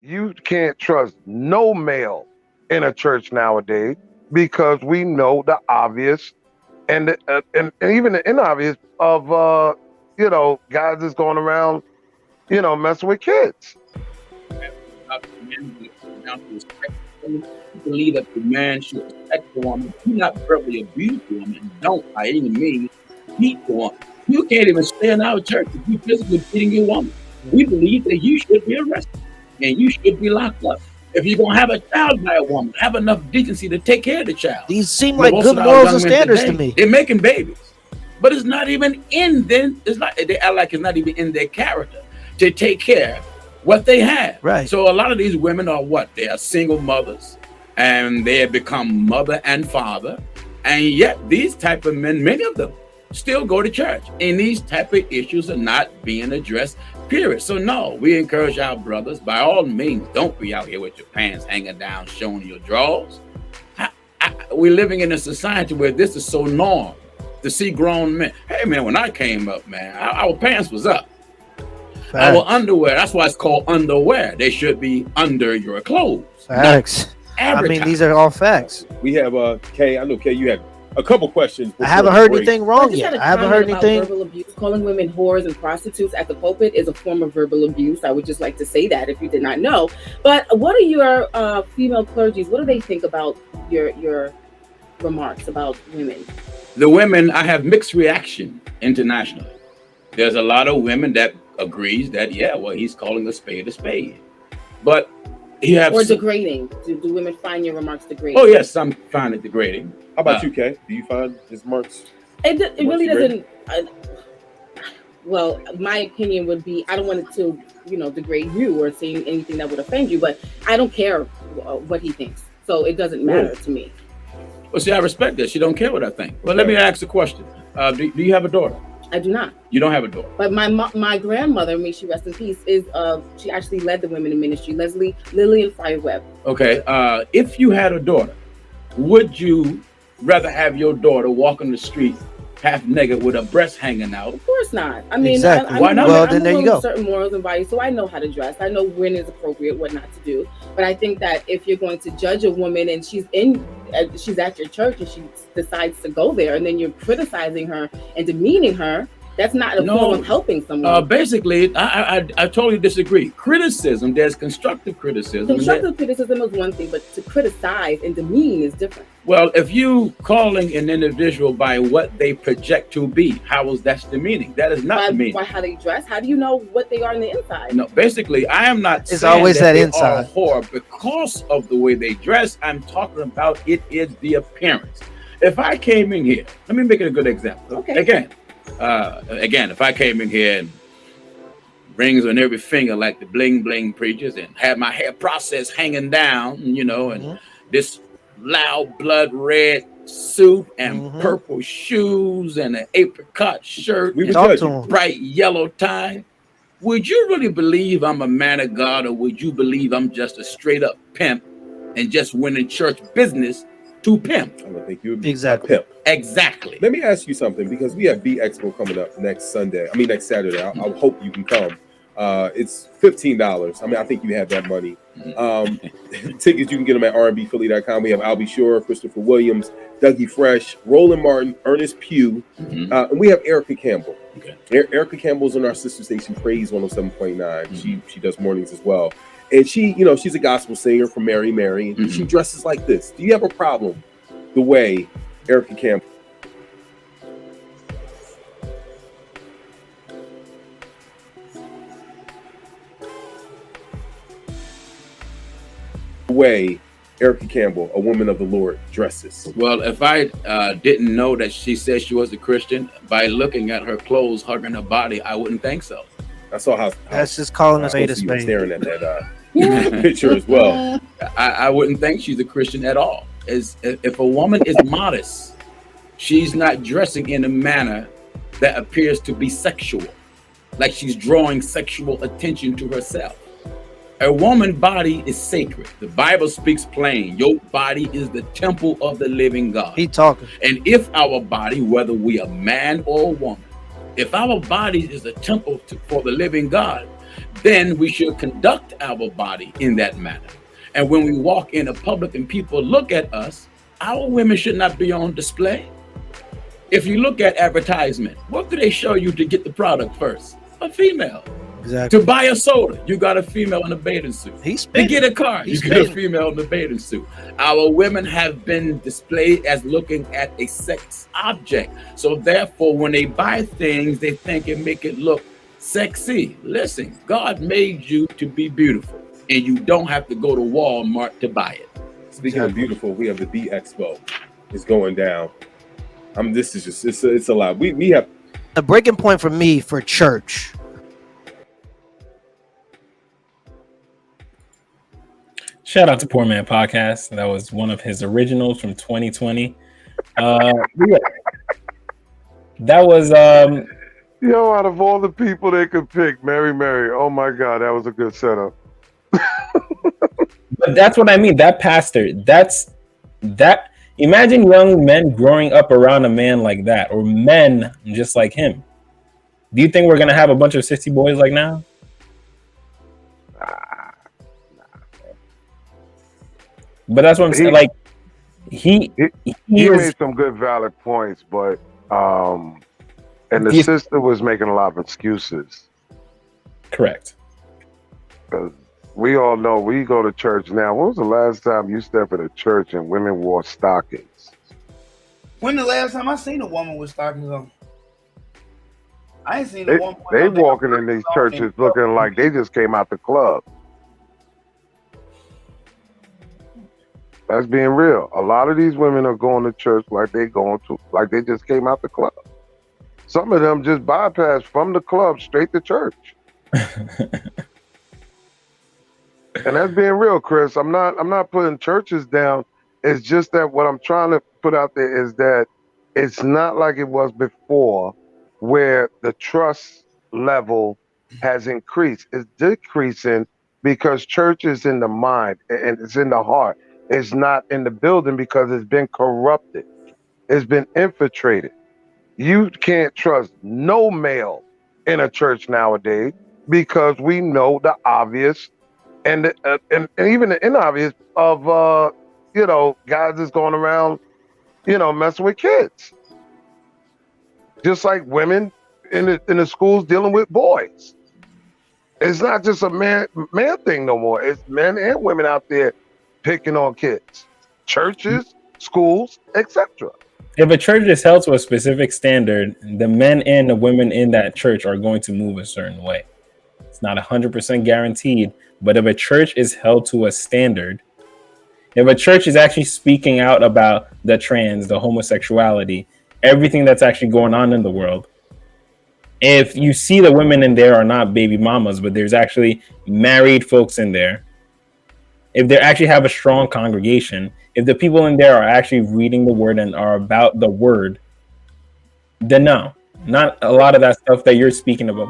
You can't trust no male in a church nowadays because we know the obvious and even the inobvious of guys that's going around messing with kids. Believe that the man should respect the woman. Do not verbally abuse the woman. Don't by any means beat the woman. You can't even stay in our church if you physically beating your woman. We believe that you should be arrested and you should be locked up. If you're gonna have a child by a woman, have enough decency to take care of the child. These seem like good morals and standards to me. They're making babies, but it's not even in them. It's not. They act like it's not even in their character to take care what they have. Right. So a lot of these women are what? They are single mothers, and they have become mother and father, and yet these type of men, many of them, still go to church, and these type of issues are not being addressed. Period. So no, we encourage our brothers, by all means, don't be out here with your pants hanging down, showing your drawers. We're living in a society where this is so norm to see grown men. Hey man, when I came up, man, our pants was up. Facts. Our underwear, that's why it's called underwear. They should be under your clothes. Facts. I mean, these are all facts. We have Kay. I know Kay, you had a couple questions. I haven't heard anything wrong yet. I haven't heard anything. Verbal abuse. Calling women whores and prostitutes at the pulpit is a form of verbal abuse. I would just like to say that if you did not know. But what are your female clergies? What do they think about your remarks about women? The women, I have mixed reaction internationally. There's a lot of women that agrees that, yeah, well, he's calling a spade a spade. But he has... Or degrading. Do women find your remarks degrading? Oh, yes, some find it degrading. How about you, Kay? Do you find his remarks? It really doesn't... well, my opinion would be, I don't want it to, degrade you or saying anything that would offend you, but I don't care what he thinks. So it doesn't matter to me. Well, see, I respect that. She don't care what I think. But let me ask a question. Do you have a daughter? I do not. You don't have a daughter. But my grandmother, may she rest in peace, is she actually led the women in ministry, Lillian Fryer Webb. Okay. If you had a daughter, would you rather have your daughter walk on the street half naked with her breast hanging out? Of course not. I mean, exactly. Why not? Well, then there you go. Certain morals and values, so I know how to dress. I know when is appropriate, what not to do. But I think that if you're going to judge a woman and she's at your church and she decides to go there, and then you're criticizing her and demeaning her, that's not a form of helping someone. Basically, I totally disagree. Criticism, there's constructive criticism. Constructive criticism is one thing, but to criticize and demean is different. Well, if you calling an individual by what they project to be, how is that demeaning? That is not demeaning. By how they dress? How do you know what they are on the inside? No, basically, I am not it's saying always that they inside. are a whore because of the way they dress. I'm talking about it is the appearance. If I came in here, let me make it a good example. Okay. Again, if I came in here and rings on every finger like the bling bling preachers and had my hair processed hanging down, and this loud blood red suit and purple shoes and an apricot shirt and bright yellow tie, would you really believe I'm a man of God, or would you believe I'm just a straight up pimp and just went in church business to pimp? I don't think you would be exactly. a pimp. Exactly. Let me ask you something, because we have B Expo coming up next Saturday. I hope you can come. It's $15. I mean, I think you have that money. Tickets, you can get them at rnbphilly.com. We have Albie Shore, Christopher Williams, Dougie Fresh, Roland Martin, Ernest Pugh, and we have Erica Campbell. Okay. Erica Campbell's on our sister station, Praise 107.9. She does mornings as well. And she, she's a gospel singer from Mary Mary, and she dresses like this. Do you have a problem the way Erica Campbell? Way Erica Campbell, a woman of the Lord, dresses? Well, if I didn't know that she said she was a Christian, by looking at her clothes, hugging her body, I wouldn't think so. I saw how that's just calling a spade a spade. Staring at that picture as well. I wouldn't think she's a Christian at all. If a woman is modest, she's not dressing in a manner that appears to be sexual, like she's drawing sexual attention to herself. A woman's body is sacred. The Bible speaks plain. Your body is the temple of the living God. He talking. And if our body, whether we are man or woman, if our body is a temple for the living God, then we should conduct our body in that manner. And when we walk in a public and people look at us, our women should not be on display. If you look at advertisement, what do they show you to get the product first? A female. Exactly. To buy a soda, you got a female in a bathing suit. To get a car, you got a female in a bathing suit. Our women have been displayed as looking at a sex object. So therefore, when they buy things, they think and make it look sexy. Listen, God made you to be beautiful, and you don't have to go to Walmart to buy it. Speaking of beautiful, we have the B Expo. It's going down. This is just it's a lot. We have a breaking point for me for church. Shout out to Poor Man Podcast. That was one of his originals from 2020. Yeah. That was Yo, out of all the people they could pick, Mary, oh my God, that was a good setup. But that's what I mean. That pastor, that. Imagine young men growing up around a man like that, or men just like him. Do you think we're gonna have a bunch of sissy boys like now? But that's what I'm saying. Like he made some good valid points, but and the sister was making a lot of excuses. Correct. Because we all know we go to church now. When was the last time you stepped in a church and women wore stockings? When the last time I seen a woman with stockings on? I ain't seen a woman. They walking in these churches looking like they just came out the club. That's being real. A lot of these women are going to church like they just came out the club. Some of them just bypassed from the club straight to church. And that's being real, Chris. I'm not putting churches down. It's just that what I'm trying to put out there is that it's not like it was before, where the trust level has increased. It's decreasing because church is in the mind and it's in the heart. It's not in the building because it's been corrupted. It's been infiltrated. You can't trust no male in a church nowadays because we know the obvious and even the inobvious of guys that's going around, messing with kids. Just like women in the schools dealing with boys. It's not just a man thing no more. It's men and women out there picking on kids. Churches, schools, etc. If a church is held to a specific standard, the men and the women in that church are going to move a certain way. It's not 100% guaranteed, but if a church is held to a standard, if a church is actually speaking out about the trans, the homosexuality, everything that's actually going on in the world, if you see the women in there are not baby mamas, but there's actually married folks in there, if they actually have a strong congregation, if the people in there are actually reading the word and are about the word, then no, not a lot of that stuff that you're speaking about